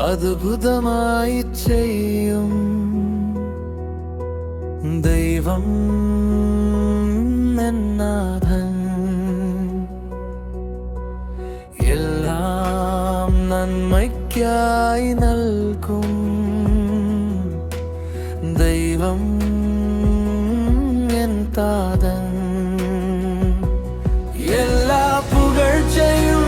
അത്ഭുതമായി ചെയ്യും ദൈവം എന്നാഥൻ. എല്ലാം നന്മയ്ക്കായി നൽകും ദൈവം എൻ താതൻ. എല്ലാ പുകഴ്ചയും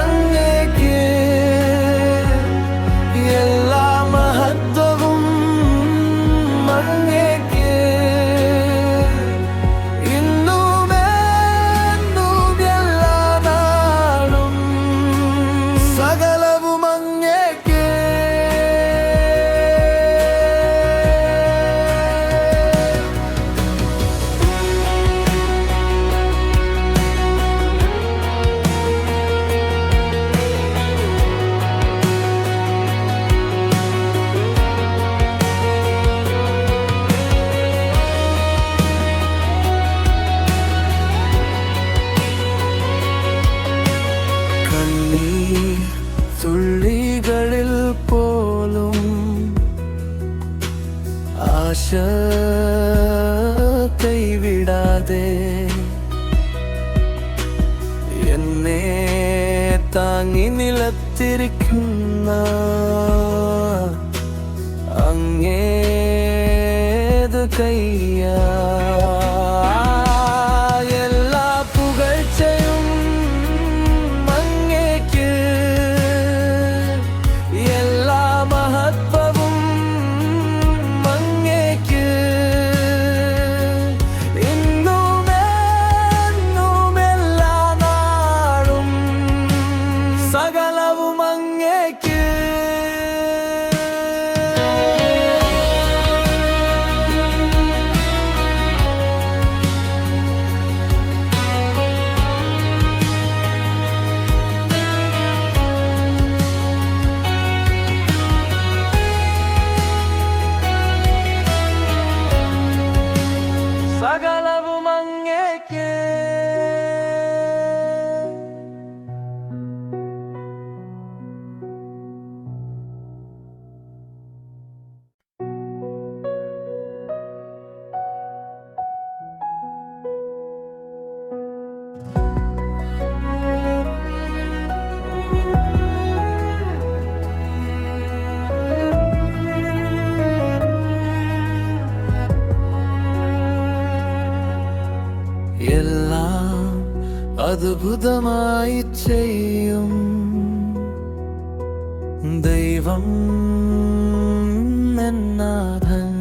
അങ്ങേക്ക്, എല്ലാ മഹത്വവും അങ്ങേക്ക്. ഇന്നും എന്നും എല്ലാ നാളും സകലവും അങ്ങേക്ക്. തുള്ളികളിൽ പോലും ആശ കൈവിടാതെ എന്നെ താങ്ങി നിലത്തിരിക്കുന്ന അങ്ങേത് കയ്യാ. എല്ലാ പുകഴ്ചയും അങ്ങേക്ക്, എല്ലാ മഹത്വവും അങ്ങേക്ക്. ഇന്നും എന്നും എല്ലാ നാളും സകലവും അങ്ങേക്ക്. സകലവും അങ്ങേക്ക്. എല്ലാം അത്ഭുതമായി ചെയ്യും ദൈവം എന്നാഥൻ.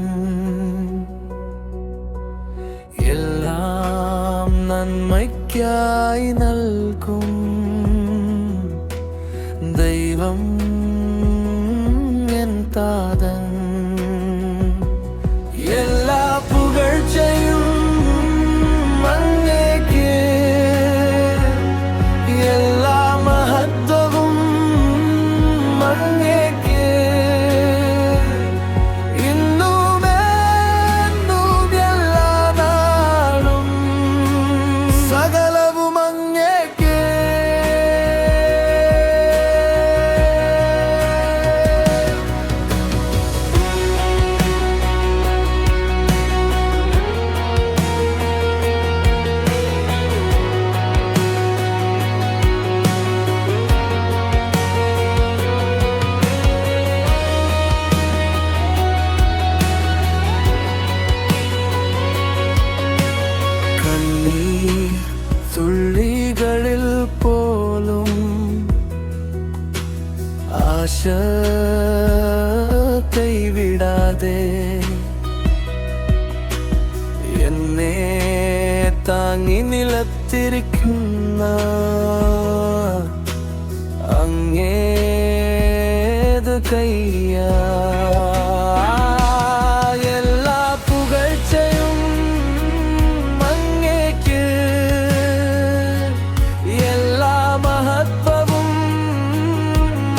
എല്ലാം നന്മയ്ക്കായി നൽകും ദൈവം എൻ താതൻ. എല്ലാ പുകഴ്ചയും അങ്ങേക്ക്, എല്ലാ മഹത്വവും അങ്ങേക്ക്. ഇന്നും എന്നും എല്ലാ നാളും സകലവും അങ്ങേക്ക്. തുള്ളികളിൽ പോലും ആശ കൈവിടാതെ എന്നെ താങ്ങി നിലത്തിരിക്കുന്ന അങ്ങേത് കയ്യാ. എല്ലാ പുകഴ്ചയും അങ്ങേക്ക്, എല്ലാ മഹത്വവും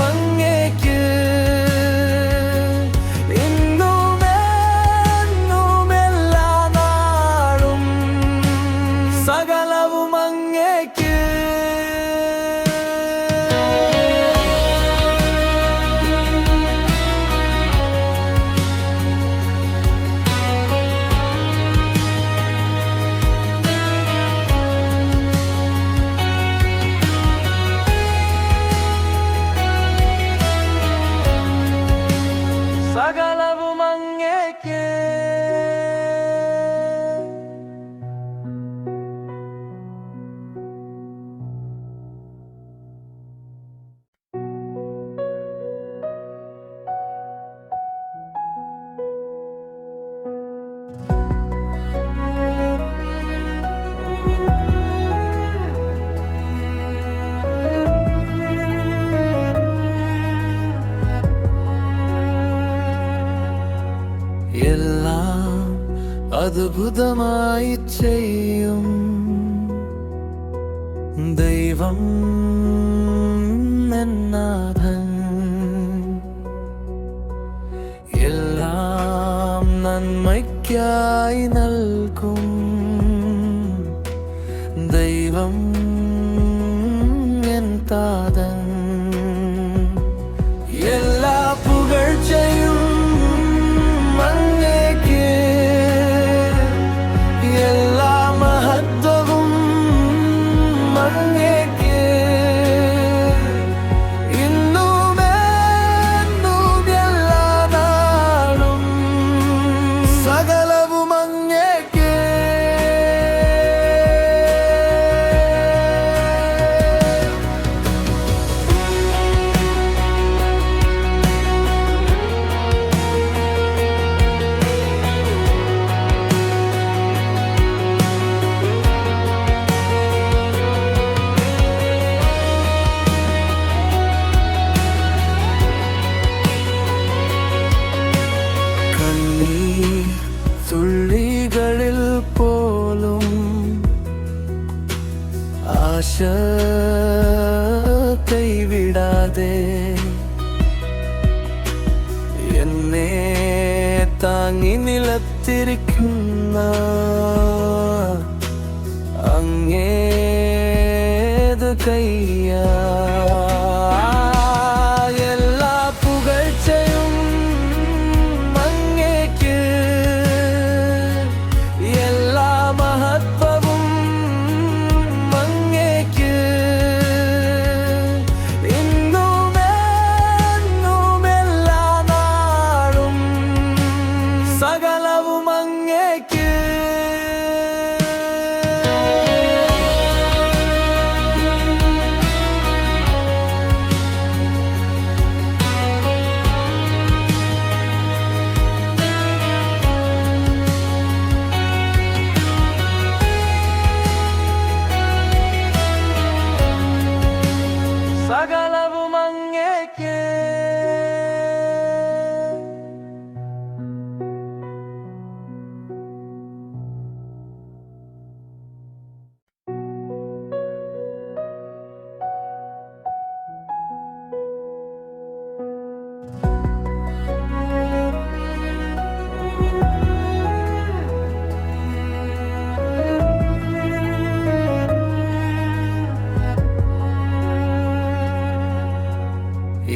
അങ്ങേക്ക്. ഇന്നും എന്നും എല്ലാ നാളും സകലവും അങ്ങേക്ക്. അത്ഭുതമായി ചെയ്യും ദൈവം എന്നാഥൻ. എല്ലാം നന്മയ്ക്കായി നൽകും ദൈവം എൻ താതൻ. എല്ലാ പുകഴ്ചയും അങ്ങേക്ക്, എല്ലാ മഹത്വവും അങ്ങേക്ക്. ഇന്നും എന്നും എല്ലാ നാളും സകലവും അങ്ങേക്ക്. തുള്ളികളിൽ പോലും ആശ കൈവിടാതെ എന്നെ താങ്ങി നിലത്തിരിക്കുന്ന അങ്ങേത് കയ്യാ. എല്ലാ പുകഴ്ചയും അങ്ങേക്ക്, എല്ലാ മഹത്വവും അങ്ങേക്ക്. ഇന്നും എന്നും എല്ലാ നാളും സകലവും അങ്ങേക്ക്. സകലവും അങ്ങേക്ക്.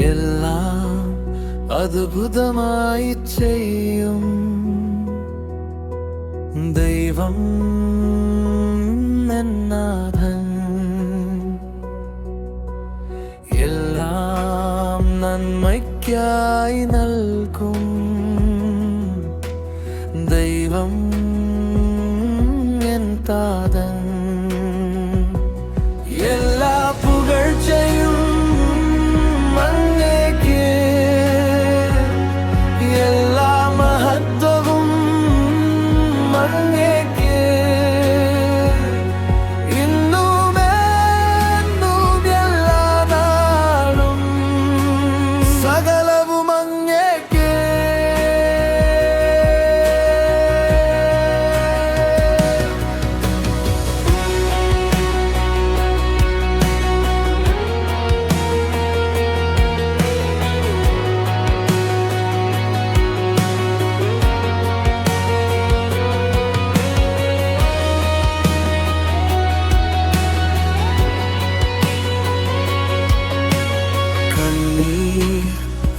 എല്ലാം അത്ഭുതമായി ചെയ്യും ദൈവം എന്നാഥൻ. എല്ലാം നന്മയ്ക്കായി നൽകും ദൈവം എൻ താതൻ. എല്ലാ പുകഴ്ചയും അങ്ങേക്ക്, എല്ലാ മഹത്വവും അങ്ങേക്ക്. ഇന്നും എന്നും എല്ലാ നാളും സകലവും അങ്ങേക്ക്.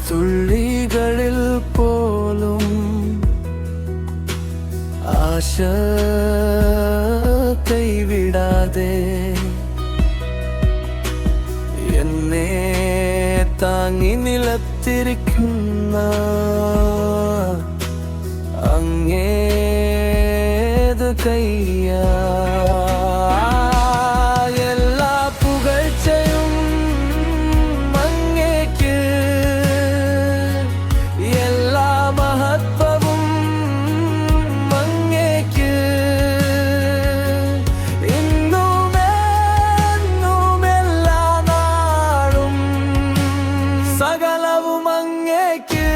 തുള്ളികളിൽ പോലും ആശ കൈവിടാതെ എന്നെ താങ്ങി നിലത്തിരിക്കുന്ന അങ്ങേത് കയ്യാ. എല്ലാ പുകഴ്ചയും അങ്ങേക്ക്, എല്ലാ മഹത്വവും അങ്ങേക്ക്. ഇന്നും എന്നും എല്ലാ നാളും സകലവും അങ്ങേക്ക്.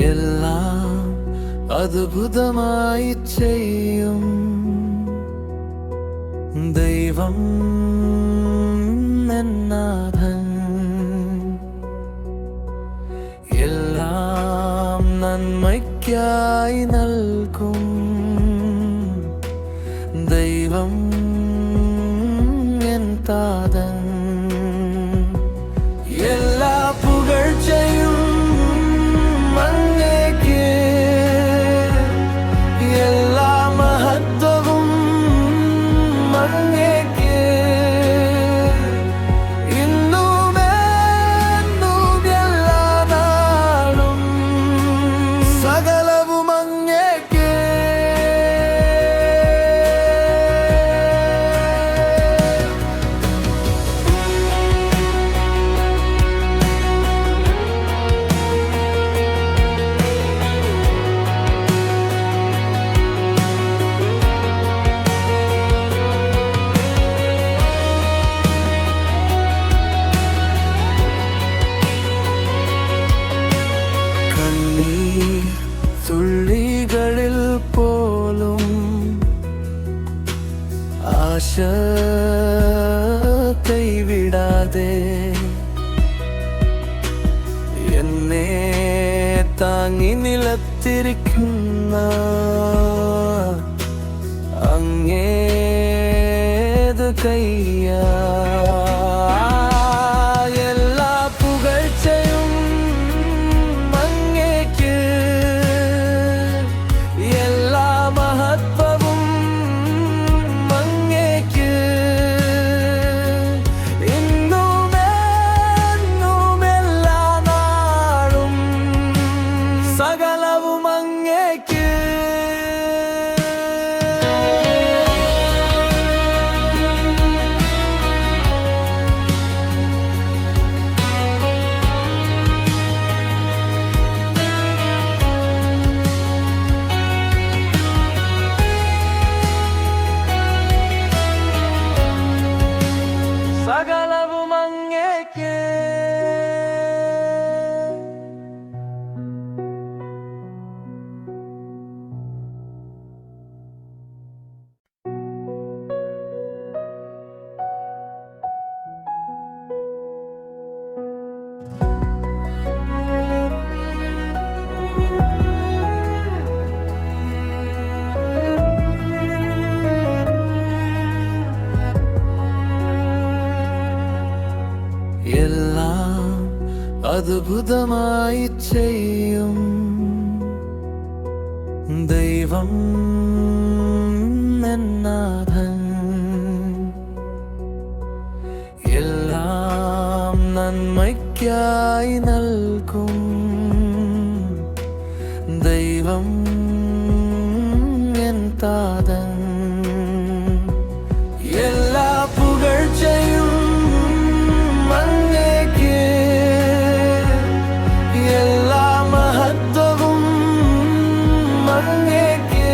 എല്ലാം അത്ഭുതമായി ചെയ്യും ദൈവം എന്നാഥൻ. എല്ലാം നന്മയ്ക്കായി നൽകും ദൈവം എൻ താതൻ. എല്ലാ പുകഴ്ചയും അങ്ങേക്ക്, എല്ലാ മഹത്വവും അങ്ങേക്ക്, ഇന്നും എന്നും എല്ലാ നാളും സകലവും അങ്ങേക്ക്. തുള്ളികളിൽ പോലും ആശ കൈവിടാതെ എന്നെ താങ്ങി നിലത്തിരിക്കുന്ന അങ്ങേത് കയ്യാ. സകലവും അങ്ങേക്ക്. സകലവും അങ്ങേക്ക്. എല്ലാം അത്ഭുതമായി ചെയ്യും ദൈവം എന്നാഥൻ. എല്ലാം നന്മയ്ക്കായി നൽകും ദൈവം എൻ താതൻ. എല്ലാ പുകഴ്ചയും അങ്ങേക്ക്, എല്ലാ മഹത്വവും അങ്ങേക്ക്,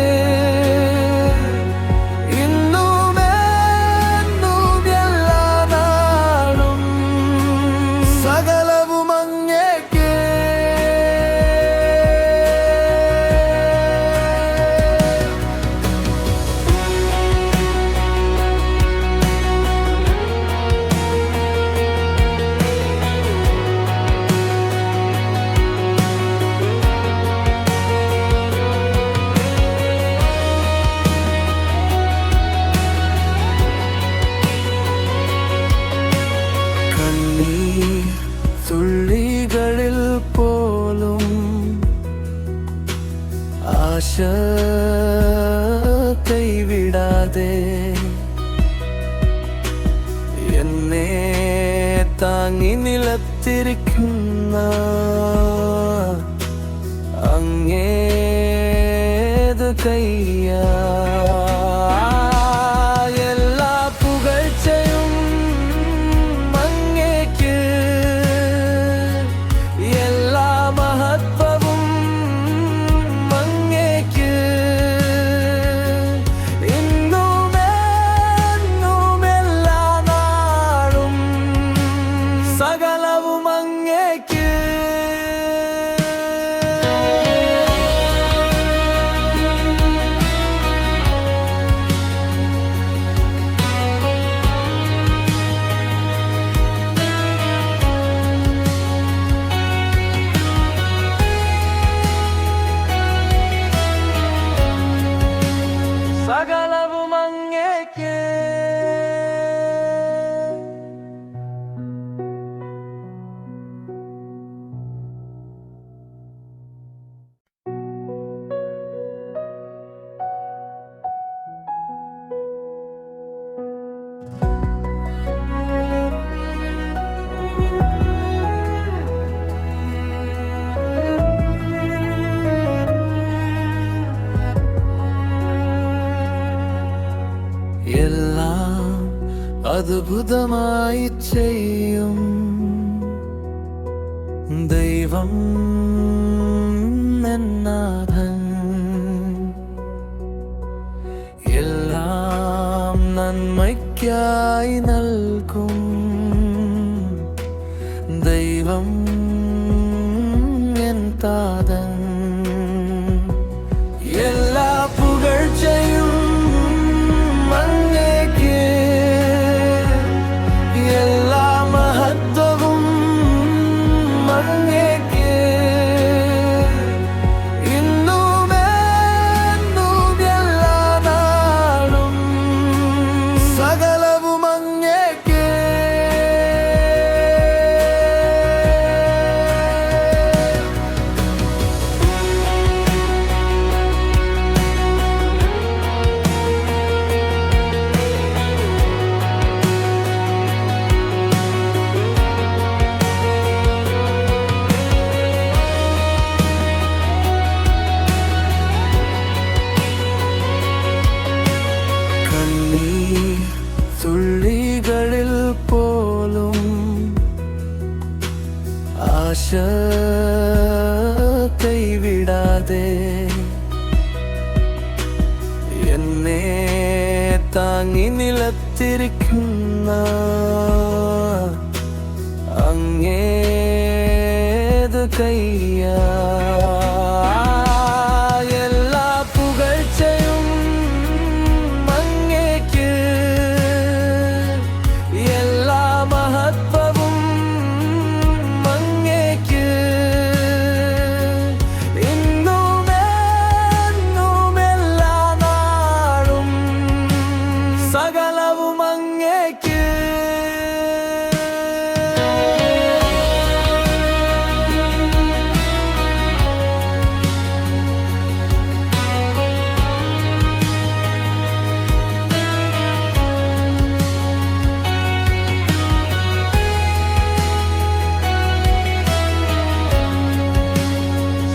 ഇന്നും എന്നും എല്ലാ നാളും സകലവും അങ്ങേക്ക്. തുള്ളികളിൽ പോലും ആശ കൈവിടാതെ എന്നെ താങ്ങി നിലത്തിരിക്കുന്ന അങ്ങേത് കയ്യാ. എല്ലാ പുകഴ്ചയും അങ്ങേക്ക്, എല്ലാ മഹത്വവും അങ്ങേക്ക്, ഇന്നും എന്നും എല്ലാ നാളും സകലവും അങ്ങേക്ക്. അത്ഭുതമായി ചെയ്യും ദൈവം എന്നാഥൻ. എല്ലാം നന്മയ്ക്കായി നൽകും ദൈവം എൻ താതൻ. എല്ലാ പുകഴ്ചയും അങ്ങേക്ക്, എല്ലാ മഹത്വവും അങ്ങേക്ക്. ഇന്നും എന്നും എല്ലാ നാളും സകലവും അങ്ങേക്ക്. തുള്ളികളിൽ പോലും ആശ കൈവിടാതെ എന്നെ താങ്ങി നിലത്തിരിക്കുന്ന അങ്ങേത് കയ്യാ. എല്ലാ പുകഴ്ചയും അങ്ങേക്ക്, എല്ലാ മഹത്വവും അങ്ങേക്ക്. ഇന്നും എന്നും എല്ലാ നാളും സകലവും അങ്ങേക്ക്.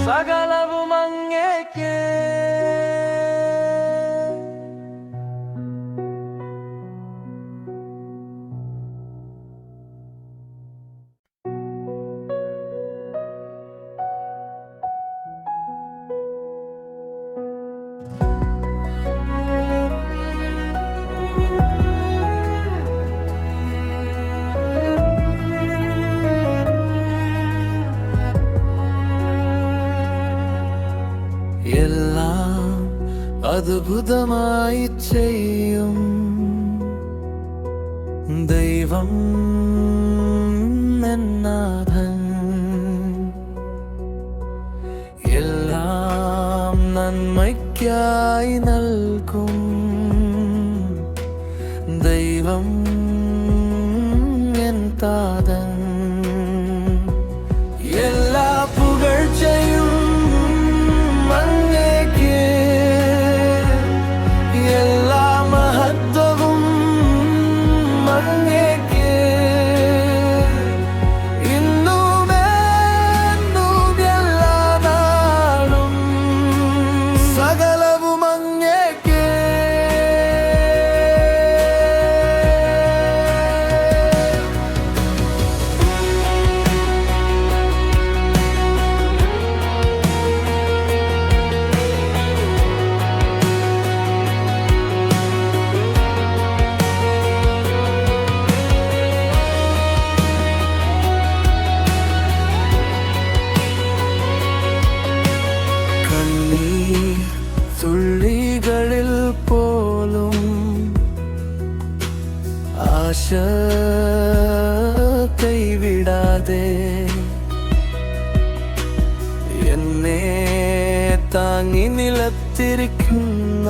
സകലവും അങ്ങേക്ക്. എല്ലാം അത്ഭുതമായി ചെയ്യും ദൈവം എന്നാഥൻ. എല്ലാം നന്മയ്ക്കായി നൽകും ദൈവം എൻ താതൻ. എല്ലാ പുകഴ്ചയും അങ്ങേക്ക്, എല്ലാ മഹത്വവും അങ്ങേക്ക്. ഇന്നും എന്നും എല്ലാ നാളും സകലവും അങ്ങേക്ക്. തുള്ളികളിൽ പോലും ആശ കൈവിടാതെ എന്നെ താങ്ങി നിലത്തിരിക്കുന്ന